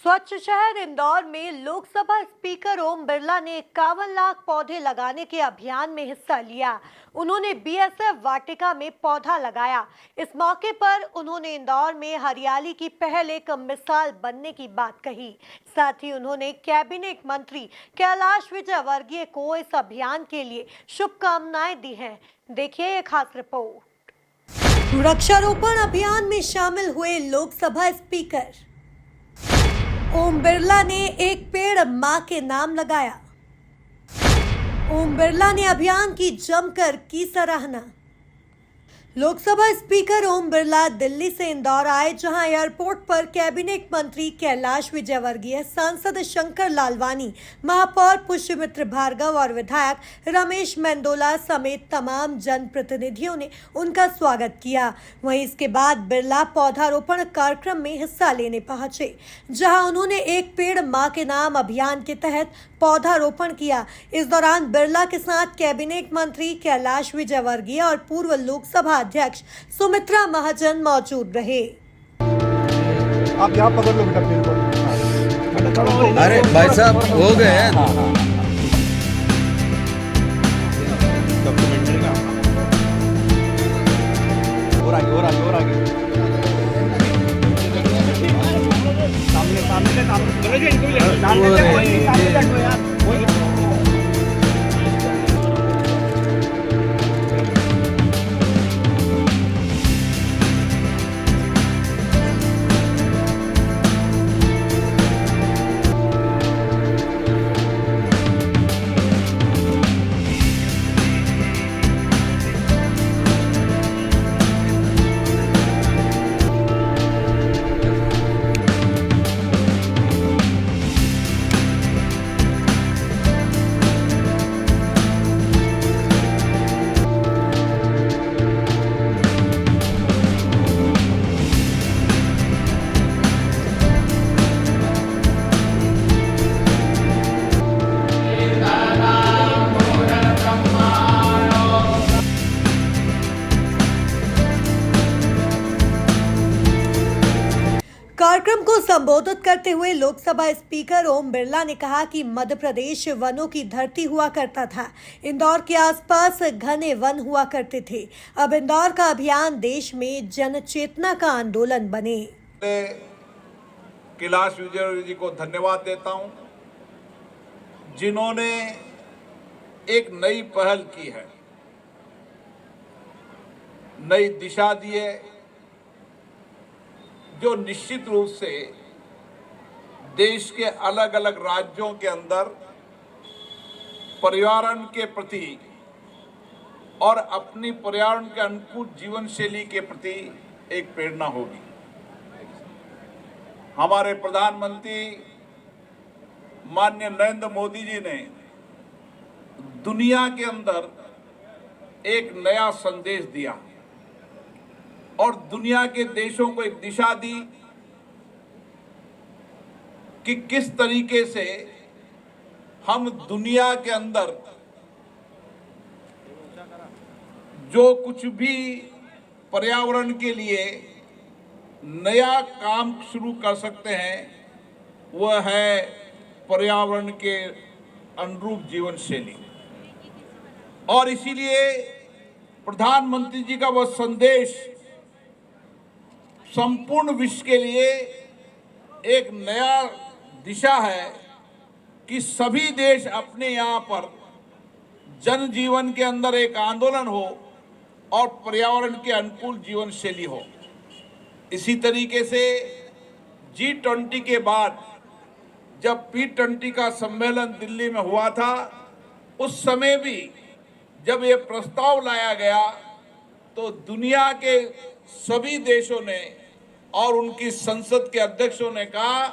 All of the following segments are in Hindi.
स्वच्छ शहर इंदौर में लोकसभा स्पीकर ओम बिरला ने 51 लाख पौधे लगाने के अभियान में हिस्सा लिया। उन्होंने बीएसएफ वाटिका में पौधा लगाया। इस मौके पर उन्होंने इंदौर में हरियाली की पहल एक मिसाल बनने की बात कही। साथ ही उन्होंने कैबिनेट मंत्री कैलाश विजयवर्गीय को इस अभियान के लिए शुभकामनाएं दी हैं। देखिए ये खास रिपोर्ट। वृक्षारोपण अभियान में शामिल हुए लोकसभा स्पीकर ओम बिरला ने एक पेड़ मां के नाम लगाया। ओम बिरला ने अभियान की जमकर की सराहना। लोकसभा स्पीकर ओम बिरला दिल्ली से इंदौर आए, जहां एयरपोर्ट पर कैबिनेट मंत्री कैलाश विजयवर्गीय, सांसद शंकर लालवानी, महापौर पुष्यमित्र भार्गव और विधायक रमेश मेंदोला समेत तमाम जनप्रतिनिधियों ने उनका स्वागत किया। वहीं इसके बाद बिरला पौधारोपण कार्यक्रम में हिस्सा लेने पहुंचे, जहां उन्होंने एक पेड़ मां के नाम अभियान के तहत पौधारोपण किया। इस दौरान बिरला के साथ कैबिनेट मंत्री कैलाश विजयवर्गीय और पूर्व लोकसभा अध्यक्ष सुमित्रा महाजन मौजूद रहे। आप यहाँ पकड़ लो बेटा मेरे को। अरे भाई साहब हो गए हैं। और आगे कार्यक्रम को संबोधित करते हुए लोकसभा स्पीकर ओम बिरला ने कहा कि मध्य प्रदेश वनों की धरती हुआ करता था। इंदौर के आसपास घने वन हुआ करते थे। अब इंदौर का अभियान देश में जन चेतना का आंदोलन बने। कैलाश विजयवर्गीय जी को धन्यवाद देता हूं, जिन्होंने एक नई पहल की है, नई दिशा दी है, जो निश्चित रूप से देश के अलग अलग राज्यों के अंदर पर्यावरण के प्रति और अपनी पर्यावरण के अनुकूल जीवन शैली के प्रति एक प्रेरणा होगी। हमारे प्रधानमंत्री माननीय नरेंद्र मोदी जी ने दुनिया के अंदर एक नया संदेश दिया और दुनिया के देशों को एक दिशा दी कि किस तरीके से हम दुनिया के अंदर जो कुछ भी पर्यावरण के लिए नया काम शुरू कर सकते हैं, वह है पर्यावरण के अनुरूप जीवन शैली। और इसीलिए प्रधानमंत्री जी का वह संदेश संपूर्ण विश्व के लिए एक नया दिशा है कि सभी देश अपने यहाँ पर जनजीवन के अंदर एक आंदोलन हो और पर्यावरण के अनुकूल जीवन शैली हो। इसी तरीके से G20 के बाद जब P20 का सम्मेलन दिल्ली में हुआ था, उस समय भी जब ये प्रस्ताव लाया गया तो दुनिया के सभी देशों ने और उनकी संसद के अध्यक्षों ने कहा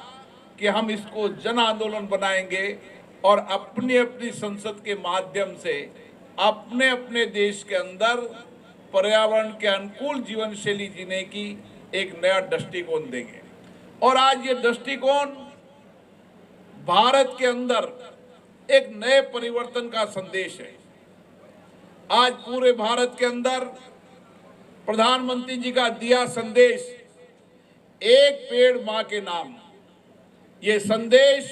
कि हम इसको जन आंदोलन बनाएंगे और अपनी अपनी संसद के माध्यम से अपने अपने देश के अंदर पर्यावरण के अनुकूल जीवन शैली जीने की एक नया दृष्टिकोण देंगे। और आज ये दृष्टिकोण भारत के अंदर एक नए परिवर्तन का संदेश है। आज पूरे भारत के अंदर प्रधानमंत्री जी का दिया संदेश, एक पेड़ मां के नाम, ये संदेश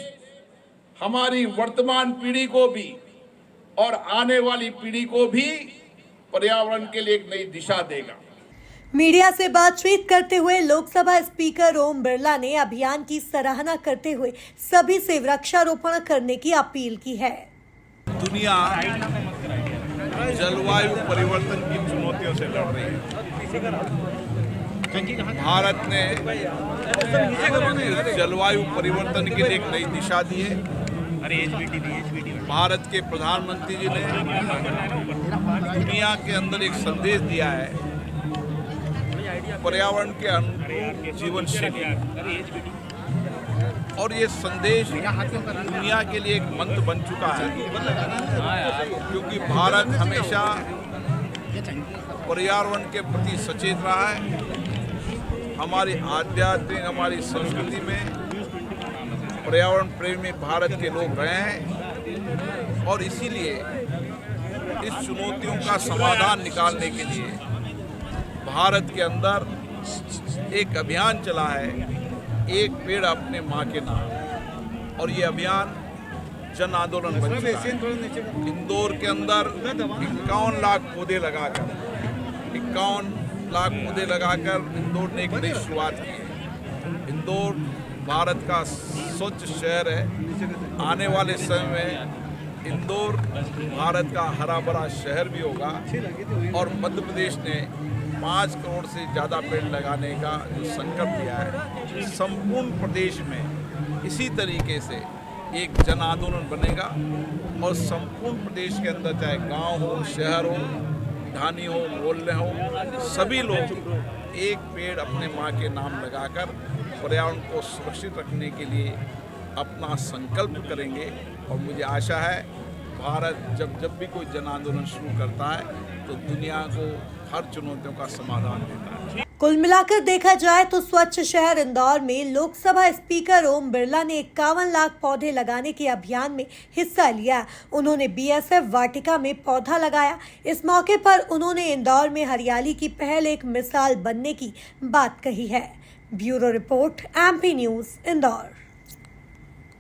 हमारी वर्तमान पीढ़ी को भी और आने वाली पीढ़ी को भी पर्यावरण के लिए एक नई दिशा देगा। मीडिया से बातचीत करते हुए लोकसभा स्पीकर ओम बिरला ने अभियान की सराहना करते हुए सभी से वृक्षारोपण करने की अपील की है। दुनिया जलवायु परिवर्तन की चुनौतियों से लड़ रही है। भारत ने जलवायु परिवर्तन के लिए एक नई दिशा दी है। भारत के प्रधानमंत्री जी ने दुनिया के अंदर एक संदेश दिया है, पर्यावरण के अनुकूल जीवन शैली, और ये संदेश दुनिया के लिए एक मंत्र बन चुका है, क्योंकि भारत हमेशा पर्यावरण के प्रति सचेत रहा है। हमारी आध्यात्मिक, हमारी संस्कृति में पर्यावरण प्रेमी भारत के लोग रहे हैं, और इसीलिए इस चुनौतियों का समाधान निकालने के लिए भारत के अंदर एक अभियान चला है, एक पेड़ अपने माँ के नाम, और ये अभियान जन आंदोलन बन चुका है। इंदौर के अंदर 51 लाख पौधे लगाकर इंदौर ने एक नई शुरुआत की है। इंदौर भारत का स्वच्छ शहर है। आने वाले समय में इंदौर भारत का हरा भरा शहर भी होगा, और मध्य प्रदेश ने 5 करोड़ से ज़्यादा पेड़ लगाने का जो संकल्प लिया है, संपूर्ण प्रदेश में इसी तरीके से एक जन आंदोलन बनेगा, और संपूर्ण प्रदेश के अंदर चाहे गांव हो, शहर हो, ढानी हो, मोहल्ले हो, सभी लोग एक पेड़ अपने माँ के नाम लगाकर पर्यावरण को सुरक्षित रखने के लिए अपना संकल्प करेंगे। और मुझे आशा है भारत जब भी कोई जन आंदोलन शुरू करता है तो दुनिया को हर चुनौतियों का समाधान देता है। कुल मिलाकर देखा जाए तो स्वच्छ शहर इंदौर में लोकसभा स्पीकर ओम बिरला ने 51 लाख पौधे लगाने के अभियान में हिस्सा लिया। उन्होंने बीएसएफ वाटिका में पौधा लगाया। इस मौके पर उन्होंने इंदौर में हरियाली की पहल एक मिसाल बनने की बात कही है। Bureau report, MP news, Indore.